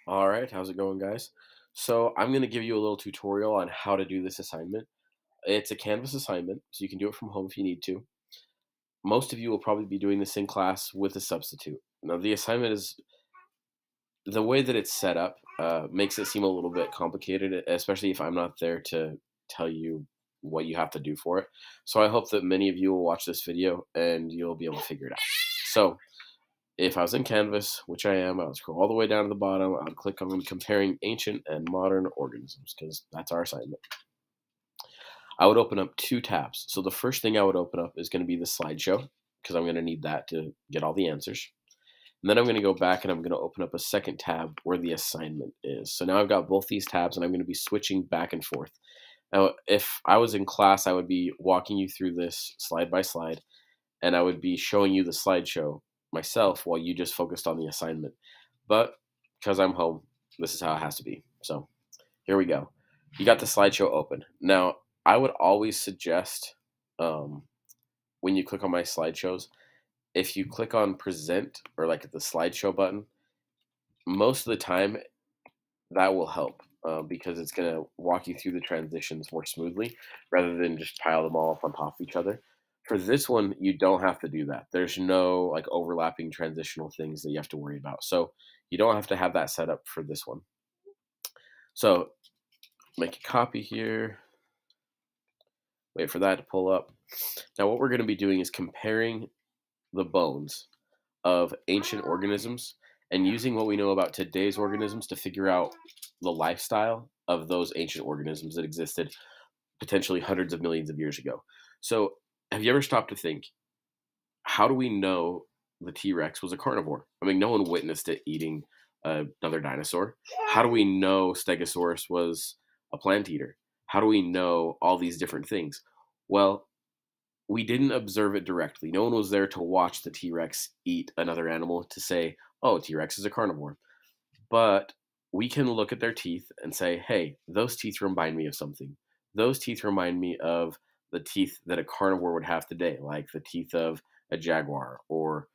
All right, how's it going, guys? So I'm going to give you a little tutorial on how to do this assignment. It's a Canvas assignment, so you can do it from home if you need to. Most of you will probably be doing this in class with a substitute. Now, the assignment is the way that it's set up makes it seem a little bit complicated, especially if I'm not there to tell you what you have to do for it. So I hope that many of you will watch this video and you'll be able to figure it out. So if I was in Canvas, which I am, I would scroll all the way down to the bottom. I would click on comparing ancient and modern organisms because that's our assignment. I would open up two tabs. So the first thing I would open up is going to be the slideshow because I'm going to need that to get all the answers. And then I'm going to go back and I'm going to open up a second tab where the assignment is. So now I've got both these tabs and I'm going to be switching back and forth. Now, if I was in class, I would be walking you through this slide by slide and I would be showing you the slideshow myself while you just focused on the assignment. But because I'm home, this is how it has to be. So here we go. You got the slideshow open. Now, I would always suggest when you click on my slideshows, if you click on present or like the slideshow button, most of the time that will help because it's going to walk you through the transitions more smoothly rather than just pile them all up on top of each other. For this one, you don't have to do that. There's no like overlapping transitional things that you have to worry about. So you don't have to have that set up for this one. So make a copy here. Wait for that to pull up. Now what we're going to be doing is comparing the bones of ancient organisms and using what we know about today's organisms to figure out the lifestyle of those ancient organisms that existed potentially hundreds of millions of years ago. So have you ever stopped to think, how do we know the T-Rex was a carnivore? I mean, no one witnessed it eating another dinosaur. How do we know Stegosaurus was a plant eater? How do we know all these different things? Well, we didn't observe it directly. No one was there to watch the T-Rex eat another animal to say, oh, T-Rex is a carnivore. But we can look at their teeth and say, hey, those teeth remind me of something. Those teeth remind me of the teeth that a carnivore would have today, like the teeth of a jaguar or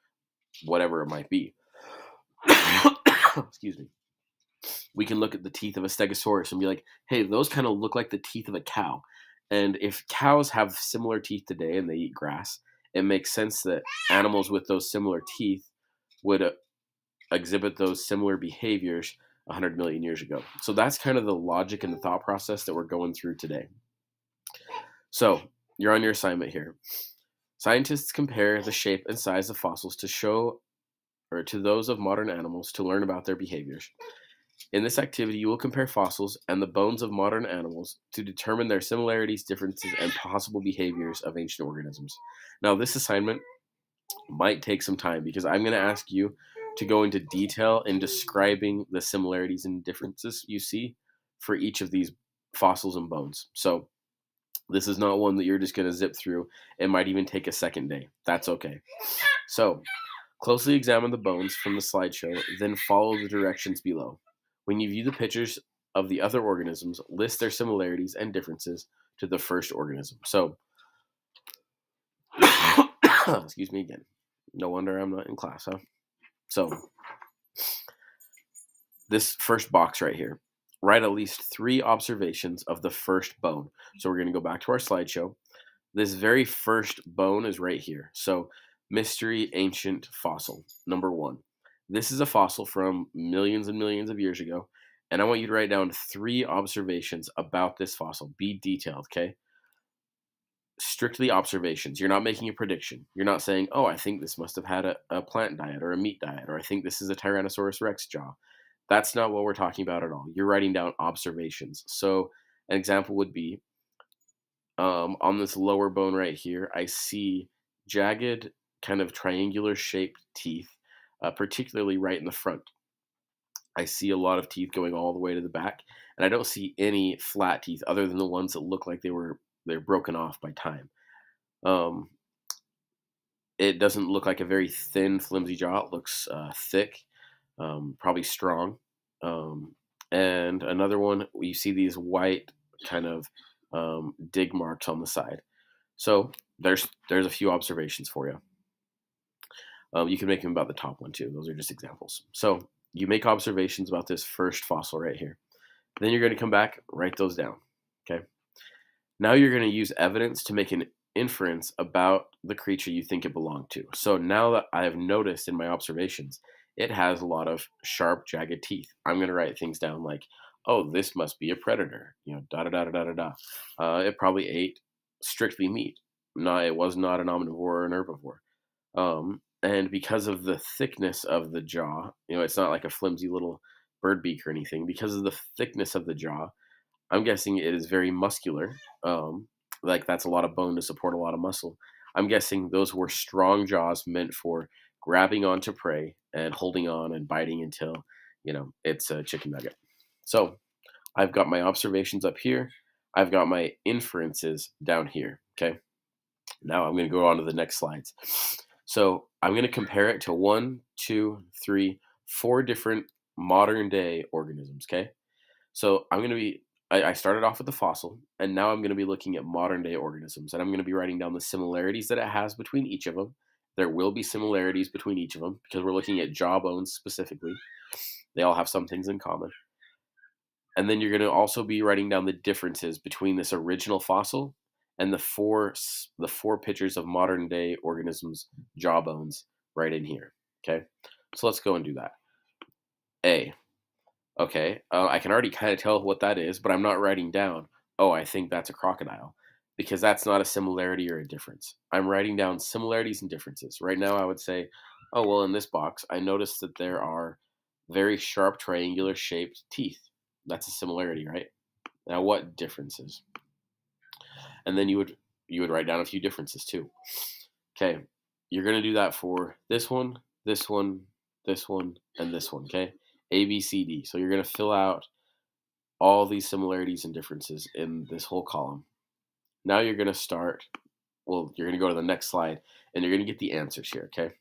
whatever it might be. Excuse me. We can look at the teeth of a stegosaurus and be like, hey, those kind of look like the teeth of a cow. And if cows have similar teeth today and they eat grass, it makes sense that animals with those similar teeth would exhibit those similar behaviors 100 million years ago. So that's kind of the logic and the thought process that we're going through today. So you're on your assignment here. Scientists compare the shape and size of fossils to show or to those of modern animals to learn about their behaviors. In this activity, you will compare fossils and the bones of modern animals to determine their similarities, differences, and possible behaviors of ancient organisms. Now, this assignment might take some time because I'm going to ask you to go into detail in describing the similarities and differences you see for each of these fossils and bones. So this is not one that you're just going to zip through. It might even take a second day. That's okay. So closely examine the bones from the slideshow, then follow the directions below. When you view the pictures of the other organisms, list their similarities and differences to the first organism. So, excuse me again. No wonder I'm not in class, huh? So, this first box right here, write at least 3 observations of the first bone. So we're going to go back to our slideshow. This very first bone is right here. So, mystery ancient fossil, number 1. This is a fossil from millions and millions of years ago, and I want you to write down 3 observations about this fossil. Be detailed, okay? Strictly observations. You're not making a prediction. You're not saying, oh, I think this must have had a plant diet or a meat diet, or I think this is a Tyrannosaurus Rex jaw. That's not what we're talking about at all. You're writing down observations. So an example would be, on this lower bone right here, I see jagged, kind of triangular shaped teeth, particularly right in the front. I see a lot of teeth going all the way to the back, and I don't see any flat teeth other than the ones that look like they're broken off by time. Um, it doesn't look like a very thin, flimsy jaw. It looks thick, probably strong. And another one, you see these white kind of dig marks on the side. So there's a few observations for you. You can make them about the top one too. Those are just examples. So you make observations about this first fossil right here. Then you're going to come back, write those down. Okay. Now you're going to use evidence to make an inference about the creature you think it belonged to. So now that I have noticed in my observations, it has a lot of sharp, jagged teeth. I'm going to write things down like, oh, this must be a predator. Da da da da da da. It probably ate strictly meat. No, it was not an omnivore or an herbivore. And because of the thickness of the jaw, it's not like a flimsy little bird beak or anything. Because of the thickness of the jaw, I'm guessing it is very muscular. Like that's a lot of bone to support a lot of muscle. I'm guessing those were strong jaws meant for grabbing onto prey and holding on and biting until, it's a chicken nugget. So I've got my observations up here. I've got my inferences down here. Okay. Now I'm going to go on to the next slides. So I'm going to compare it to 1, 2, 3, 4 different modern day organisms. Okay. So I started off with the fossil, and now I'm going to be looking at modern day organisms, and I'm going to be writing down the similarities that it has between each of them. There will be similarities between each of them because we're looking at jaw bones specifically. They all have some things in common. And then you're going to also be writing down the differences between this original fossil and the four pictures of modern day organisms' jaw bones right in here. Okay, so let's go and do that. A. Okay, I can already kind of tell what that is, but I'm not writing down, oh, I think that's a crocodile, because that's not a similarity or a difference. I'm writing down similarities and differences. Right now, I would say, oh, well, in this box, I noticed that there are very sharp triangular shaped teeth. That's a similarity, right? Now, what differences? And then you would write down a few differences too. Okay, you're going to do that for this one, this one, this one, and this one, okay? A, B, C, D. So you're going to fill out all these similarities and differences in this whole column. Now you're going to start, you're going to go to the next slide, and you're going to get the answers here, okay?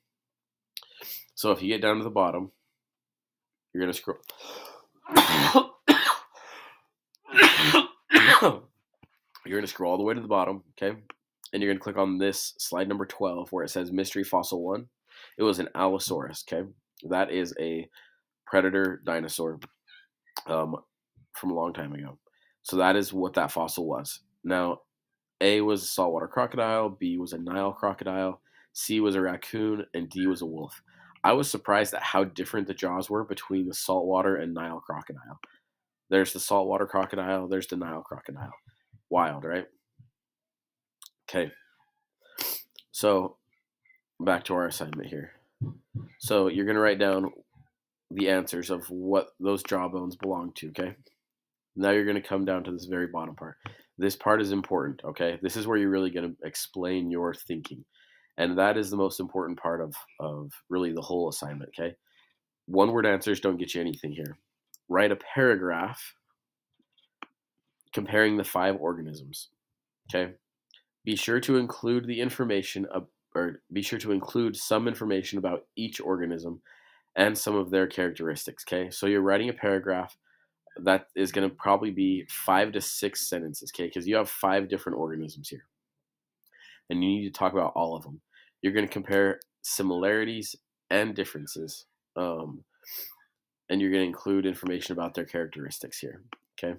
So if you get down to the bottom, you're going to scroll. You're going to scroll all the way to the bottom, okay? And you're going to click on this slide number 12 where it says Mystery Fossil 1. It was an Allosaurus, okay? That is a predator dinosaur from a long time ago. So that is what that fossil was. Now, A was a saltwater crocodile, B was a Nile crocodile, C was a raccoon, and D was a wolf. I was surprised at how different the jaws were between the saltwater and Nile crocodile. There's the saltwater crocodile, there's the Nile crocodile. Wild, right? Okay. So, back to our assignment here. So, you're going to write down the answers of what those jaw bones belong to, okay? Now you're going to come down to this very bottom part. This part is important, okay? This is where you're really going to explain your thinking. And that is the most important part of really the whole assignment, okay? One-word answers don't get you anything here. Write a paragraph comparing the 5 organisms, okay? Be sure to include the information be sure to include some information about each organism and some of their characteristics, okay? So you're writing a paragraph that is going to probably be 5 to 6 sentences, okay? Because you have 5 different organisms here. And you need to talk about all of them. You're going to compare similarities and differences. And you're going to include information about their characteristics here, okay?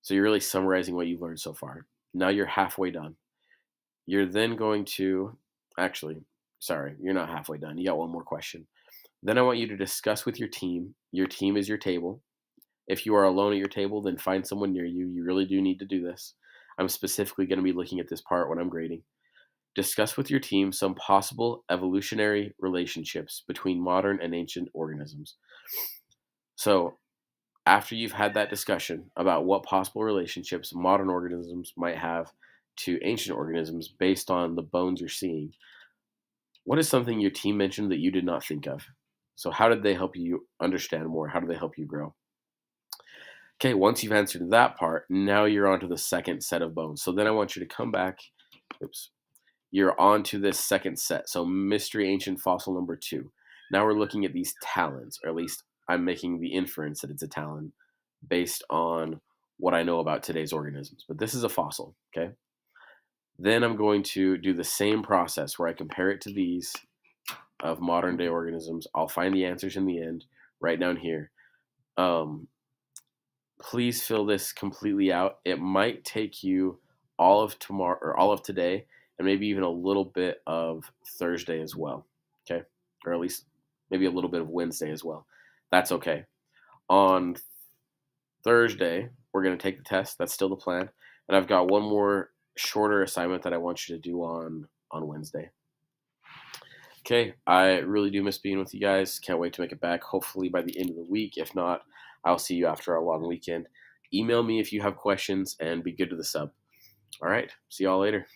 So you're really summarizing what you've learned so far. Now you're halfway done. You're then going to, actually, sorry, you're not halfway done. You got one more question. Then I want you to discuss with your team. Your team is your table. If you are alone at your table, then find someone near you. You really do need to do this. I'm specifically going to be looking at this part when I'm grading. Discuss with your team some possible evolutionary relationships between modern and ancient organisms. So, after you've had that discussion about what possible relationships modern organisms might have to ancient organisms based on the bones you're seeing, what is something your team mentioned that you did not think of? So how did they help you understand more? How do they help you grow? Okay, once you've answered that part, now you're on to the second set of bones. So then I want you to come back. Oops. You're on to this second set. So mystery ancient fossil number 2. Now we're looking at these talons, or at least I'm making the inference that it's a talon based on what I know about today's organisms. But this is a fossil, okay? Then I'm going to do the same process where I compare it to these of modern day organisms. I'll find the answers in the end, right down here. Um, Please fill this completely out. It might take you all of tomorrow or all of today, and maybe even a little bit of Thursday as well. Okay. Or at least maybe a little bit of Wednesday as well. That's okay. On Thursday, we're going to take the test. That's still the plan. And I've got one more shorter assignment that I want you to do on Wednesday. Okay, I really do miss being with you guys. Can't wait to make it back, hopefully by the end of the week. If not, I'll see you after our long weekend. Email me if you have questions and be good to the sub. All right, see y'all later.